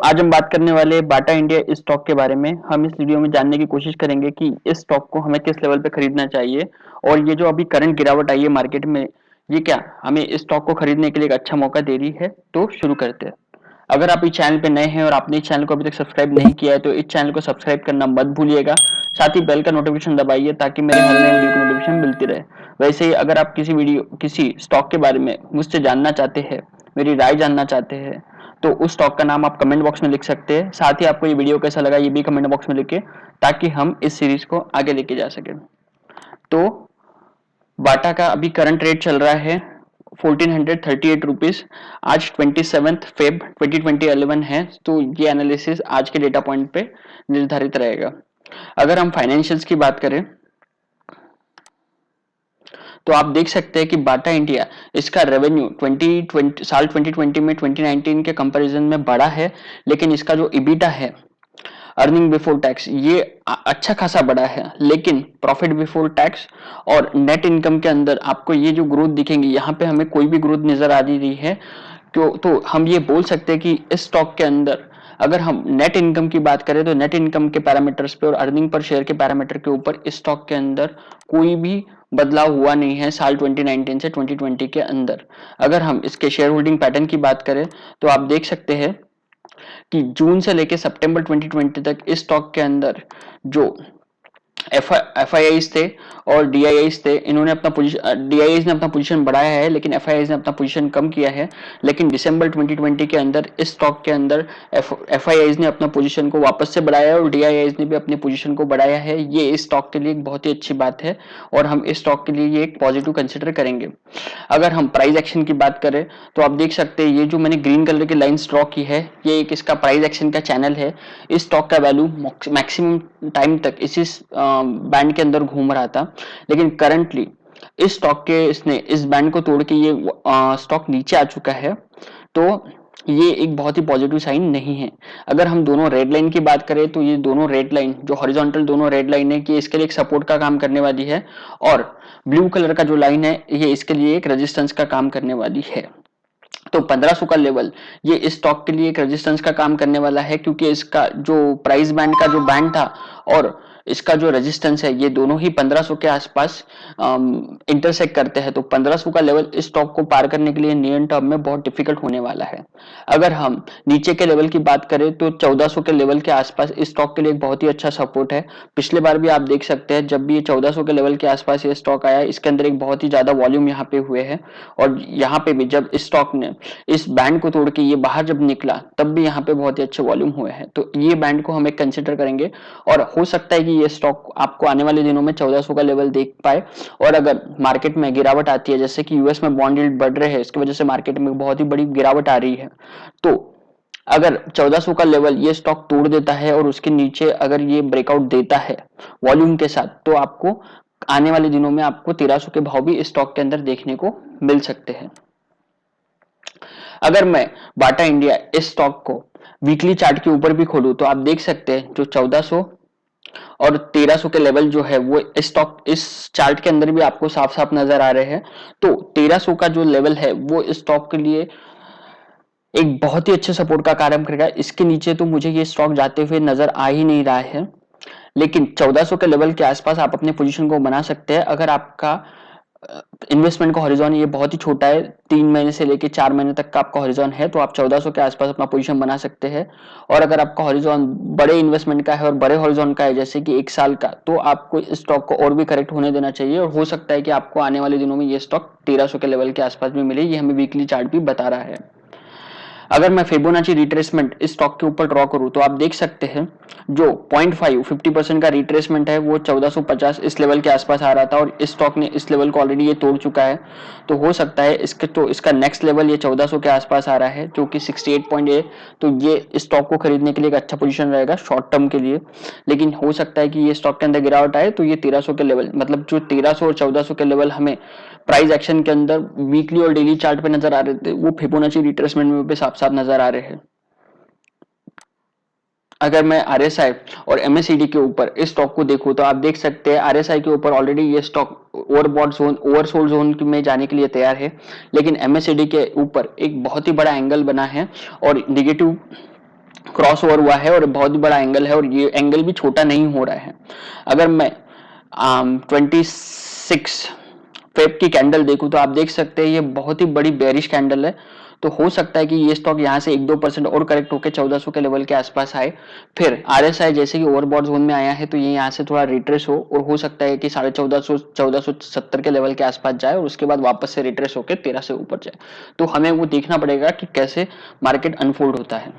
आज हम बात करने वाले हैं बाटा इंडिया इस स्टॉक के बारे में। हम इस वीडियो में जानने की कोशिश करेंगे कि इस स्टॉक को हमें किस लेवल पे खरीदना चाहिए और ये जो अभी करंट गिरावट आई है मार्केट में, ये क्या हमें इस स्टॉक को खरीदने के लिए एक अच्छा मौका दे रही है। तो शुरू करते हैं। अगर आप इस चैनल पे नए हैं और आपने इस चैनल को अभी तक सब्सक्राइब नहीं किया है तो इस चैनल को सब्सक्राइब करना मत भूलिएगा। साथ ही बेल का नोटिफिकेशन दबाइए ताकि मेरे हर नए वीडियो की नोटिफिकेशन मिलती रहे। वैसे ही अगर आप किसी स्टॉक के बारे में मुझसे जानना चाहते हैं, मेरी राय जानना चाहते हैं, तो उस स्टॉक का नाम आप कमेंट बॉक्स में लिख सकते हैं। साथ ही आपको ये वीडियो कैसा लगा ये भी कमेंट बॉक्स में लिखे, ताकि हम इस सीरीज को आगे लेके जा सके। तो बाटा का अभी करंट रेट चल रहा है 1438 रुपीज। आज 27 फेब 2020 है, तो ये एनालिसिस आज के डेटा पॉइंट पे निर्धारित रहेगा। अगर हम फाइनेंशियल्स की बात करें तो आप देख सकते हैं कि बाटा इंडिया इसका रेवेन्यू 2020 में 2019 के कंपैरिजन में बढ़ा है, लेकिन इसका जो इबिटा है, अर्निंग बिफोर टैक्स, ये अच्छा खासा बढ़ा है। लेकिन प्रॉफिट बिफोर टैक्स और नेट इनकम के अंदर आपको ये जो ग्रोथ दिखेंगी, यहाँ पे हमें कोई भी ग्रोथ नजर आ रही है। क्यों? तो हम ये बोल सकते हैं कि इस स्टॉक के अंदर अगर हम नेट इनकम की बात करें तो नेट इनकम के पैरामीटर्स पे और अर्निंग पर शेयर के पैरामीटर के ऊपर इस स्टॉक के अंदर कोई भी बदलाव हुआ नहीं है साल 2019 से 2020 के अंदर। अगर हम इसके शेयर होल्डिंग पैटर्न की बात करें तो आप देख सकते हैं कि जून से लेकर सितंबर 2020 तक इस स्टॉक के अंदर जो एफ आई आईज थे और डी आई आईज थे, इन्होंने अपना पोजीशन, डी आई आईज ने अपना पोजीशन बढ़ाया है लेकिन एफ आई आईज ने अपना पोजीशन कम किया है। लेकिन दिसंबर 2020 के अंदर इस स्टॉक के अंदर एफ आई आईज ने अपना पोजीशन को वापस से बढ़ाया है और डी आई आईज ने भी अपनी पोजीशन को बढ़ाया है। ये इस स्टॉक के लिए एक बहुत ही अच्छी बात है और हम इस स्टॉक के लिए ये एक पॉजिटिव कंसिडर करेंगे। अगर हम प्राइस एक्शन की बात करें तो आप देख सकते हैं ये जो मैंने ग्रीन कलर की लाइन ड्रॉ की है, ये एक इसका प्राइस एक्शन का चैनल है। इस स्टॉक का वैल्यू मैक्सिमम टाइम तक इसी बैंड के अंदर घूम रहा था, लेकिन करंटली इस स्टॉक के इसने इस बैंड को तोड़ के ये स्टॉक नीचे आ चुका है। तो ये एक बहुत ही पॉजिटिव साइन नहीं है। अगर हम दोनों रेड लाइन की बात करें तो ये दोनों रेड लाइन जो हॉरिजॉन्टल दोनों रेड लाइन है कि इसके लिए एक सपोर्ट का काम करने वाली है, और ब्लू कलर का जो लाइन है ये इसके लिए एक रेजिस्टेंस का काम करने वाली है। तो 1500 का लेवल ये इस स्टॉक के लिए एक रेजिस्टेंस का काम करने वाला है, क्योंकि इसका जो प्राइस बैंड का जो बैंड था और इसका जो रेजिस्टेंस है ये दोनों ही 1500 के आसपास इंटरसेक्ट करते हैं। तो 1500 का लेवल इस स्टॉक को पार करने के लिए नियर टर्म में बहुत डिफिकल्ट होने वाला है। अगर हम नीचे के लेवल की बात करें तो 1400 के लेवल के आसपास इस स्टॉक के लिए एक बहुत ही अच्छा सपोर्ट है। पिछले बार भी आप देख सकते हैं जब भी ये 1400 के लेवल के आसपास ये स्टॉक आया, इसके अंदर एक बहुत ही ज्यादा वॉल्यूम यहाँ पे हुए हैं, और यहाँ पे भी जब इस स्टॉक ने इस बैंड को तोड़ के ये बाहर जब निकला तब भी यहाँ पे बहुत ही अच्छे वॉल्यूम हुए हैं। तो ये बैंड को हमें कंसिडर करेंगे और हो सकता है कि ये स्टॉक आपको आने वाले दिनों में 1400 का लेवल देख पाए। और अगर मार्केट में गिरावट आती है, जैसे कि यूएस में बॉन्ड यील्ड बढ़ रहे हैं, इसकी वजह से मार्केट में बहुत ही बड़ी गिरावट आ रही है, तो अगर 1400 का लेवल ये स्टॉक तोड़ देता है और उसके नीचे अगर ये ब्रेकआउट देता है वॉल्यूम के साथ, तो आपको आने वाले दिनों में आपको 1300 के भाव भी इस स्टॉक के अंदर देखने को मिल सकते हैं। अगर मैं बाटा इंडिया इस स्टॉक को वीकली चार्ट के ऊपर भी खोलूं तो आप देख सकते हैं जो 1400 और 1300 के लेवल जो है वो स्टॉक इस चार्ट के अंदर भी आपको साफ साफ नजर आ रहे हैं। तो 1300 का जो लेवल है वो स्टॉक के लिए एक बहुत ही अच्छे सपोर्ट का कार्य करेगा। इसके नीचे तो मुझे ये स्टॉक जाते हुए नजर आ ही नहीं रहा है, लेकिन 1400 के लेवल के आसपास आप अपने पोजीशन को बना सकते हैं। अगर आपका इन्वेस्टमेंट का हॉरिजॉन ये बहुत ही छोटा है, 3 महीने से लेके 4 महीने तक का आपका हॉरिजॉन है, तो आप 1400 के आसपास अपना पोजीशन बना सकते हैं। और अगर आपका हॉरिजॉन बड़े इन्वेस्टमेंट का है और बड़े हॉरिजॉन का है जैसे कि 1 साल का, तो आपको इस स्टॉक को और भी करेक्ट होने देना चाहिए और हो सकता है कि आपको आने वाले दिनों में ये स्टॉक 1300 के लेवल के आसपास भी मिले। ये हमें वीकली चार्ट भी बता रहा है। अगर मैं फिबोनाची रिट्रेसमेंट इस स्टॉक के ऊपर ड्रॉ करूं तो आप देख सकते हैं जो 0.5 50% का रिट्रेसमेंट है वो 1450 इस लेवल के आसपास आ रहा था, और इस स्टॉक ने इस लेवल को ऑलरेडी ये तोड़ चुका है। तो हो सकता है इसका नेक्स्ट लेवल ये 1400 के आसपास आ रहा है जो कि 68.8। तो ये इस स्टॉक को खरीदने के लिए एक अच्छा पोजीशन रहेगा शॉर्ट टर्म के लिए। लेकिन हो सकता है कि ये स्टॉक के अंदर गिरावट आए तो ये 1300 के लेवल, मतलब जो 1300 और 1400 के लेवल हमें प्राइस एक्शन के अंदर वीकली और डेली चार्ट पे नजर आ रहे थे, वो फिबोनाची रिट्रेसमेंट में भी साफ साफ नजर आ रहे हैं। अगर मैं आरएसआई और एमएससीडी के ऊपर इस स्टॉक को देखूं तो आप देख सकते हैं आरएसआई के ऊपर ऑलरेडी ये stock overbought zone oversold zone में जाने के लिए तैयार है, लेकिन एमएससीडी के ऊपर एक बहुत ही बड़ा एंगल बना है और निगेटिव क्रॉस ओवर हुआ है और बहुत ही बड़ा एंगल है और ये एंगल भी छोटा नहीं हो रहा है। अगर मैं 26 फेब की कैंडल देखूं तो आप देख सकते हैं ये बहुत ही बड़ी बेरिश कैंडल है। तो हो सकता है कि ये स्टॉक यहाँ से 1-2% और करेक्ट होकर 1400 के लेवल के आसपास आए, फिर आरएसआई जैसे कि ओवरबॉट जोन में आया है तो ये यहाँ से थोड़ा रिट्रेस हो और हो सकता है कि 1450 1470 के लेवल के आसपास जाए और उसके बाद वापस से रिट्रेस होकर 13 से ऊपर जाए। तो हमें वो देखना पड़ेगा कि कैसे मार्केट अनफोल्ड होता है।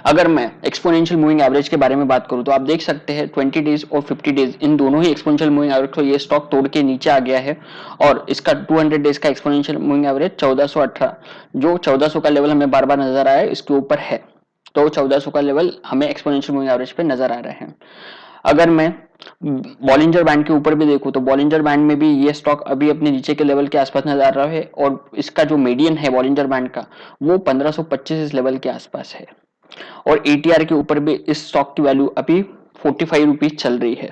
अगर मैं एक्सपोनेंशियल मूविंग एवरेज के बारे में बात करूं तो आप देख सकते हैं 20 डेज और 50 डेज इन दोनों ही एक्सपोनेंशियल मूविंग एवरेज को ये स्टॉक तोड़ के नीचे आ गया है और इसका 200 डेज का एक्सपोनेंशियल मूविंग एवरेज 1418, जो 1400 का लेवल हमें बार बार नजर आया है इसके ऊपर है। तो 1400 का लेवल हमें एक्सपोनेंशियल मूविंग एवरेज पे नजर आ रहे हैं। अगर मैं बॉलिंजर बैंड के ऊपर भी देखूं तो बॉलिंजर बैंड में भी ये स्टॉक अभी अपने नीचे के लेवल के आसपास नजर आ रहा है और इसका जो मीडियन है बॉलिंजर बैंड का वो 1525 इस लेवल के आसपास है और एटीआर के ऊपर भी इस स्टॉक की वैल्यू अभी 45 रुपीज चल रही है।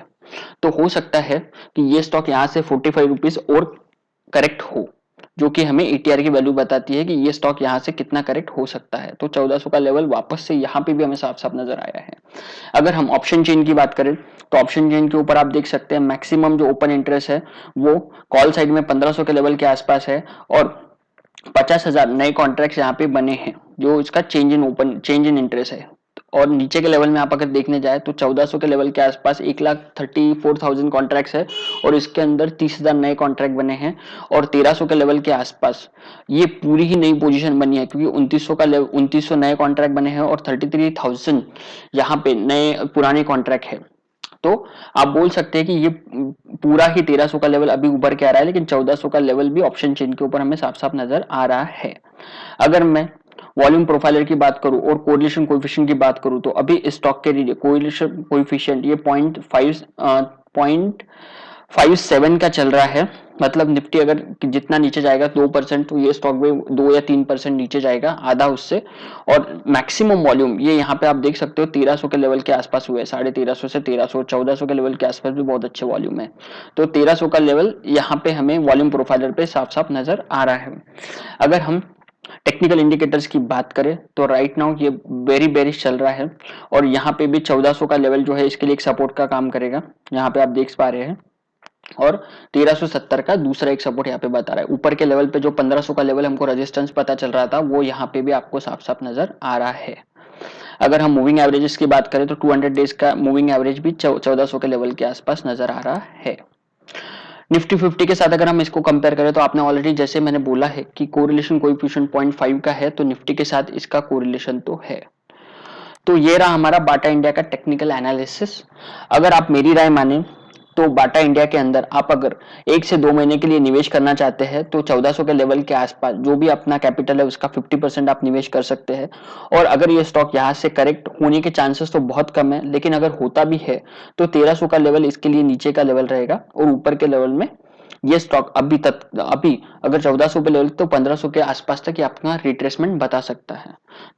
तो हो सकता है कि ये स्टॉक यहाँ से 45 रुपीज और करेक्ट हो, जो कि हमें एटीआर की वैल्यू बताती है कि ये स्टॉक यहाँ से कितना करेक्ट हो सकता है। तो 1400 का लेवल वापस से यहाँ पे भी हमें साफ साफ नजर आया है। अगर हम ऑप्शन चेन की बात करें तो ऑप्शन चेन के ऊपर आप देख सकते हैं मैक्सिमम जो ओपन इंटरेस्ट है वो कॉल साइड में 1500 के लेवल के आसपास है और 50,000 नए कॉन्ट्रैक्ट यहाँ पे बने हैं जो इसका चेंज इन इंटरेस्ट है। और नीचे के लेवल में आप अगर देखने जाए तो 1400 के लेवल के आसपास 1,34,000 कॉन्ट्रैक्ट्स है और इसके अंदर 30,000 नए कॉन्ट्रैक्ट बने हैं और 1300 के लेवल के आसपास ये पूरी ही नई पोजीशन बनी है क्योंकि 2900 नए कॉन्ट्रैक्ट बने हैं और 33,000 यहाँ पे नए पुराने कॉन्ट्रैक्ट है। तो आप बोल सकते हैं कि ये पूरा ही 1300 का लेवल अभी उभर के आ रहा है लेकिन 1400 का लेवल भी ऑप्शन चेन के ऊपर हमें साफ साफ नजर आ रहा है। अगर मैं वॉल्यूम प्रोफाइलर की बात करूं और कोरिलेशन कोएफिशिएंट की बात करूं तो अभी स्टॉक के लिए कोरिलेशन कोएफिशिएंट ये 0.57 का चल रहा है। मतलब निफ्टी अगर जितना नीचे जाएगा 2% तो ये स्टॉक भी 2 या 3% नीचे जाएगा, आधा उससे। और मैक्सिमम वॉल्यूम ये यहाँ पे आप देख सकते हो 1300 के लेवल के आसपास हुए, 1350 से 1300 1400 के लेवल के आसपास भी बहुत अच्छे वॉल्यूम है। तो 1300 का लेवल यहाँ पे हमें वॉल्यूम प्रोफाइलर पे साफ साफ नजर आ रहा है। अगर हम टेक्निकल इंडिकेटर्स की बात करें तो राइट नाउ ये वेरी बेरिश चल रहा है और यहाँ पे भी 1400 का लेवल जो है इसके लिए एक सपोर्ट का काम करेगा, यहाँ पे आप देख पा रहे हैं। और 1370 का दूसरा एक सपोर्ट यहाँ पे बता रहा है। ऊपर के लेवल पे जो 1500 का लेवल हमको रेजिस्टेंस पता चल रहा था वो यहाँ पे भी आपको साफ साफ नजर आ रहा है। अगर हम मूविंग एवरेजेस की बात करें तो 200 डेज का मूविंग एवरेज भी 1400 के लेवल के आसपास नजर आ रहा है। निफ्टी 50 के साथ अगर हम इसको कंपेयर करें तो आपने ऑलरेडी जैसे मैंने बोला है कि कोरिलेशन कोएफिशिएंट 0.5 का है तो निफ्टी के साथ इसका कोरिलेशन तो है। तो ये रहा हमारा बाटा इंडिया का टेक्निकल एनालिसिस। अगर आप मेरी राय माने तो बाटा इंडिया के अंदर आप अगर 1 से 2 महीने के लिए निवेश करना चाहते हैं तो 1400 के लेवल के आसपास जो भी अपना कैपिटल है उसका 50% आप निवेश कर सकते हैं। और अगर ये स्टॉक यहाँ से करेक्ट होने के चांसेस तो बहुत कम है, लेकिन अगर होता भी है तो 1300 का लेवल इसके लिए नीचे का लेवल रहेगा और ऊपर के लेवल में ये स्टॉक अभी अगर 1400 पे लेवल तो 1500 के आसपास तक ये अपना रिट्रेसमेंट बता सकता है।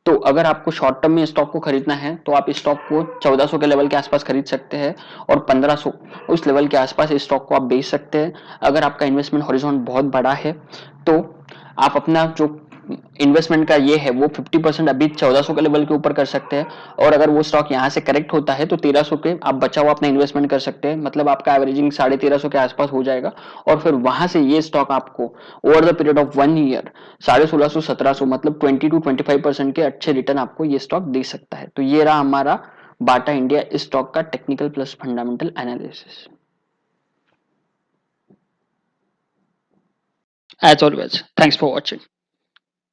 तो अगर आपको शॉर्ट टर्म में स्टॉक को खरीदना है तो आप स्टॉक को 1400 के लेवल के आसपास खरीद सकते हैं और 1500 उस लेवल के आसपास इस स्टॉक को आप बेच सकते हैं। अगर आपका इन्वेस्टमेंट हॉरिजॉन बहुत बड़ा है तो आप अपना जो इन्वेस्टमेंट का ये है वो 50% अभी 1400 के लेवल के ऊपर कर सकते हैं और अगर वो स्टॉक यहाँ से करेक्ट होता है तो 1300 के आप बचा हुआ अपना इन्वेस्टमेंट कर सकते हैं। मतलब आपका एवरेजिंग 1350 के आसपास हो जाएगा और फिर वहां से ये स्टॉक आपको over the period of 1 year 1650 1700 मतलब 20 to 25% के अच्छे रिटर्न आपको ये स्टॉक दे सकता है। तो ये रहा हमारा बाटा इंडिया स्टॉक का technical plus fundamental analysis. As always, thanks for watching.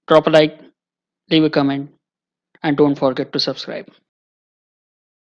Drop a like, leave a comment, and don't forget to subscribe.